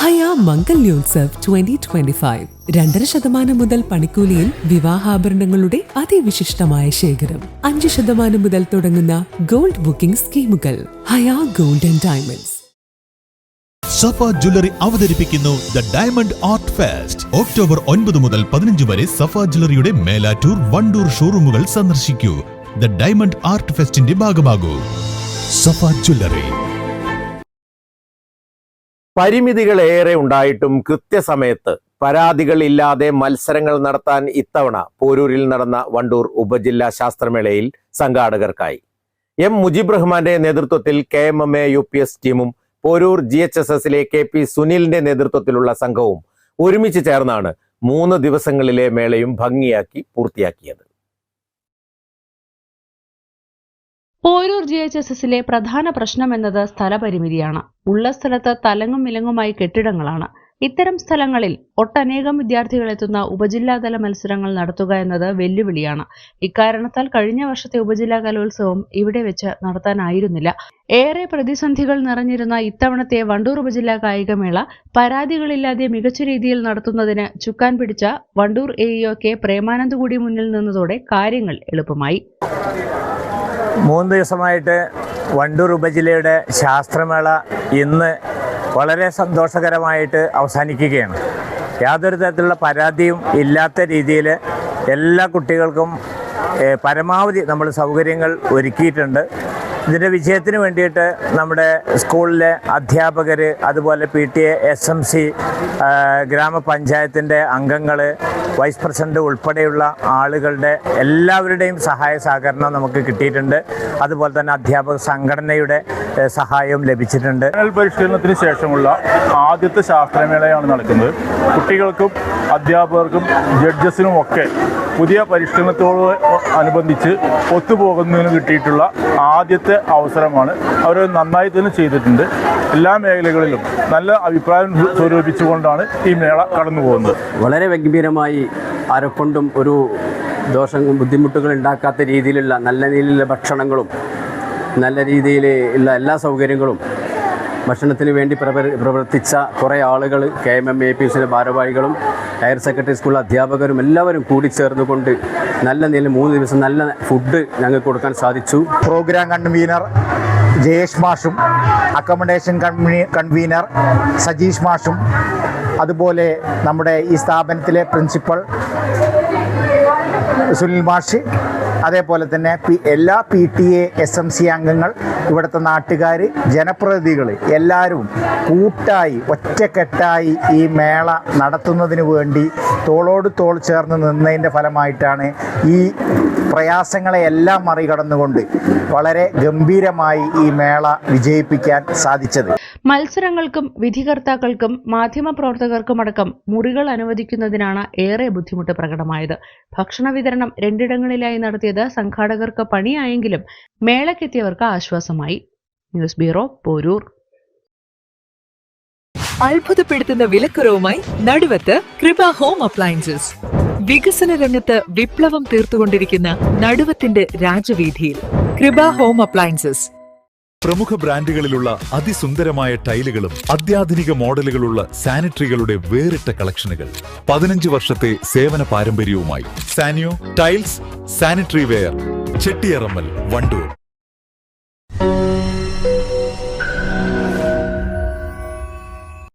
ഹയ മംഗല്യോത്സവ് 2025 2.5% മുതൽ പണിക്കൂലിയിൽ വിവാഹാഭരണങ്ങളുടെ അതിവിശിഷ്ടമായ ശേഖരം. 5% മുതൽ തുടങ്ങുന്ന ഗോൾഡ് ബുക്കിംഗ് സ്കീമുകൾ. Haya gold and diamonds. Safa jewellery അവതരിപ്പിക്കുന്നു the diamond art fest. October 9 മുതൽ 15 വരെ സഫ ജ്വല്ലറിയുടെ മേലാറ്റൂർ, വണ്ടൂർ ഷോറൂമുകൾ സന്ദർശിക്കൂ. ദ ഡയമണ്ട് ആർട്ട് ഫെസ്റ്റിന്റെ ഭാഗമാകൂ. Safa jewellery. പരിമിതികളേറെ ഉണ്ടായിട്ടും കൃത്യസമയത്ത് പരാതികളില്ലാതെ മത്സരങ്ങൾ നടത്താൻ ഇത്തവണ പോരൂരിൽ നടന്ന വണ്ടൂർ ഉപജില്ലാ ശാസ്ത്രമേളയിൽ സംഘാടകർക്കായി. എം മുജീബ് റഹ്മാന്റെ നേതൃത്വത്തിൽ KMMA UPS ടീമും പോരൂർ GHSSലെ KP സുനിലിന്റെ നേതൃത്വത്തിലുള്ള സംഘവും ഒരുമിച്ച് ചേർന്നാണ് 3 ദിവസങ്ങളിലെ മേളയും ഭംഗിയാക്കി പൂർത്തിയാക്കിയത്. പോരൂർ GHSSലെ പ്രധാന പ്രശ്നമെന്നത് സ്ഥലപരിമിതിയാണ്. ഉള്ള സ്ഥലത്ത് തലങ്ങും വിലങ്ങുമായി കെട്ടിടങ്ങളാണ്. ഇത്തരം സ്ഥലങ്ങളിൽ ഒട്ടനേകം വിദ്യാർത്ഥികളെത്തുന്ന ഉപജില്ലാതല മത്സരങ്ങൾ നടത്തുക എന്നത് വെല്ലുവിളിയാണ്. ഇക്കാരണത്താൽ കഴിഞ്ഞ വർഷത്തെ ഉപജില്ലാ കലോത്സവം ഇവിടെ വെച്ച് നടത്താനായിരുന്നില്ല. ഏറെ പ്രതിസന്ധികൾ നിറഞ്ഞിരുന്ന ഇത്തവണത്തെ വണ്ടൂർ ഉപജില്ലാ കായികമേള പരാതികളില്ലാതെ മികച്ച രീതിയിൽ നടത്തുന്നതിന് ചുക്കാൻ പിടിച്ച വണ്ടൂർ AEO K പ്രേമാനന്ദ് കൂടി മുന്നിൽ നിന്നതോടെ കാര്യങ്ങൾ എളുപ്പമായി. 3 ദിവസമായിട്ട് വണ്ടൂർ ഉപജില്ലയുടെ ശാസ്ത്രമേള ഇന്ന് വളരെ സന്തോഷകരമായിട്ട് അവസാനിക്കുകയാണ്. യാതൊരു തരത്തിലുള്ള പരാതിയും ഇല്ലാത്ത രീതിയിൽ എല്ലാ കുട്ടികൾക്കും പരമാവധി നമ്മൾ സൗകര്യങ്ങൾ ഒരുക്കിയിട്ടുണ്ട്. ഇതിൻ്റെ വിജയത്തിന് വേണ്ടിയിട്ട് നമ്മുടെ സ്കൂളിലെ അധ്യാപകർ, അതുപോലെ PTA, SMC, ഗ്രാമപഞ്ചായത്തിൻ്റെ അംഗങ്ങൾ, വൈസ് പ്രസിഡന്റ് ഉൾപ്പെടെയുള്ള ആളുകളുടെ എല്ലാവരുടെയും സഹായ സഹകരണം നമുക്ക് കിട്ടിയിട്ടുണ്ട്. അതുപോലെ തന്നെ അധ്യാപക സംഘടനയുടെ സഹായവും ലഭിച്ചിട്ടുണ്ട്. പരിഷ്കരണത്തിന് ശേഷമുള്ള ആദ്യത്തെ ശാസ്ത്രമേളയാണ് നടക്കുന്നത്. കുട്ടികൾക്കും അധ്യാപകർക്കും ജഡ്ജസിനും ഒക്കെ പുതിയ പരിഷ്കരണത്തോട് അനുബന്ധിച്ച് ഒത്തുപോകുന്നതിന് കിട്ടിയിട്ടുള്ള ആദ്യത്തെ അവസരമാണ്. അവർ നന്നായി തന്നെ ചെയ്തിട്ടുണ്ട്. എല്ലാ മേഖലകളിലും നല്ല അഭിപ്രായം സ്വരൂപിച്ചുകൊണ്ടാണ് ഈ മേള കടന്നു പോകുന്നത്. വളരെ ഗംഭീരമായി ആരെക്കൊണ്ടും ഒരു ദോഷവും ബുദ്ധിമുട്ടുകൾ ഉണ്ടാക്കാത്ത രീതിയിലുള്ള നല്ല രീതിയിലുള്ള ഭക്ഷണങ്ങളും നല്ല രീതിയിലുള്ള എല്ലാ സൗകര്യങ്ങളും ഭക്ഷണത്തിന് വേണ്ടി പ്രവർത്തിച്ച കുറേ ആളുകൾ, KMMA UPSലെ ഭാരവാഹികളും ഹയർ സെക്കൻഡറി സ്കൂൾ അധ്യാപകരും എല്ലാവരും കൂടിച്ചേർന്നുകൊണ്ട് നല്ല നിലയിൽ 3 ദിവസം നല്ല ഫുഡ് ഞങ്ങൾക്ക് കൊടുക്കാൻ സാധിച്ചു. പ്രോഗ്രാം കൺവീനർ ജയേഷ് മാഷും, അക്കോമഡേഷൻ കൺവീനർ സജീഷ് മാഷും, അതുപോലെ നമ്മുടെ ഈ സ്ഥാപനത്തിലെ പ്രിൻസിപ്പൽ സുനിൽ മാഷ്, അതേപോലെ തന്നെ എല്ലാ PTA SMC അംഗങ്ങൾ, ഇവിടുത്തെ നാട്ടുകാർ, ജനപ്രതിനിധികൾ എല്ലാവരും കൂട്ടായി ഒറ്റക്കെട്ടായി ഈ മേള നടത്തുന്നതിന് വേണ്ടി തോളോട് തോൾ ചേർന്ന് നിന്നതിൻ്റെ ഫലമായിട്ടാണ് ഈ പ്രയാസങ്ങളെയെല്ലാം മറികടന്നുകൊണ്ട് വളരെ ഗംഭീരമായി ഈ മേള വിജയിപ്പിക്കാൻ സാധിച്ചത്. മത്സരങ്ങൾക്കും വിധികർത്താക്കൾക്കും മാധ്യമപ്രവർത്തകർക്കുമടക്കം മുറികൾ അനുവദിക്കുന്നതിനാണ് ഏറെ ബുദ്ധിമുട്ട് പ്രകടമായത്. ഭക്ഷണ വിതരണം 2 ഇടങ്ങളിലായി നടത്തിയത് സംഘാടകർക്ക് പണിയായെങ്കിലും മേളയ്ക്കെത്തിയവർക്ക് ആശ്വാസമായി. News bureau, Poroor. അത്ഭുതപ്പെടുത്തുന്ന വിലക്കുറവുമായി നടുവത്ത് കൃപ ഹോം അപ്ലയൻസസ്. വികസന രംഗത്ത് വിപ്ലവം തീർത്തുകൊണ്ടിരിക്കുന്ന നടുവത്തിന്റെ രാജവീതിയിൽ കൃപ ഹോം അപ്ലയൻസസ്. പ്രമുഖ ബ്രാൻഡുകളിലുള്ള അതിസുന്ദരമായ ടൈലുകളും അത്യാധുനിക മോഡലുകളുള്ള സാനിറ്ററികളുടെ വേറിട്ട കളക്ഷനുകൾ. 15 വർഷത്തെ സേവന പാരമ്പര്യവുമായി Saniyo tiles, sanitary ware, Chettiyarammal, Wandoor.